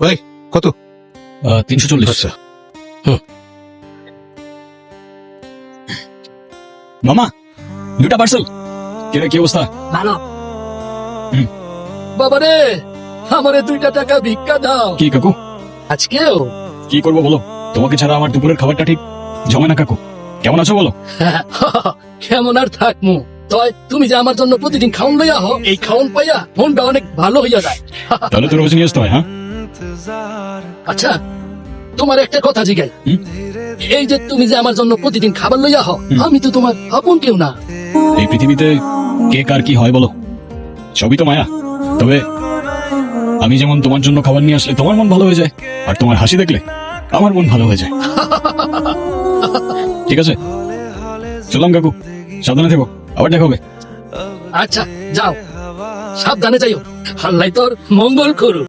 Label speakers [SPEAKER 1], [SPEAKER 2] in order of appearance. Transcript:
[SPEAKER 1] ওই কত?
[SPEAKER 2] 340।
[SPEAKER 1] আচ্ছা
[SPEAKER 2] মামা, 2টা পার্সেল। কি অবস্থা?
[SPEAKER 3] ভালো।
[SPEAKER 2] হুম।
[SPEAKER 3] বাবারে, আমারে 2টা টাকা ভিক্ষা দাও।
[SPEAKER 2] কি কাকু?
[SPEAKER 3] আজকেও
[SPEAKER 2] কি করবো বলো? তোমাকে ছাড়া আমার দুপুরের খাবারটা ঠিক জমে না কাকু। কেমন আছো বলো?
[SPEAKER 3] কেমন আর থাকমু, তয় তুমি যে আমার জন্য প্রতিদিন খাওন লইয়া হো, এই খাওন পাইয়া মনটা অনেক ভালো হইয়া যায়।
[SPEAKER 2] তাহলে তো রোজ নিয়ে আসতে হয়। হ্যাঁ,
[SPEAKER 3] আচ্ছা, তোমার একটা কথা জিগাই।
[SPEAKER 2] হুম?
[SPEAKER 3] এই যে তুমি যে আমার জন্য প্রতিদিন খাবার লইয়া হো, আমি তো তোমার আপন কেউ না।
[SPEAKER 2] এই পৃথিবীতে কে কার কি হয় বলো? সবই তো মায়া। তবে আমি যেমন তোমার জন্য খাবার নিয়ে আসলে তোমার মন ভালো হয়ে যায়, আর তোমার হাসি দেখলে আমার মন ভালো হয়ে যায়। ঠিক আছে, চললাম কাকু, সাবধানে থেকো, আবার দেখা হবে।
[SPEAKER 3] আচ্ছা যাও, সাবধানে যাইও, আল্লাহ তোর মঙ্গল করুক।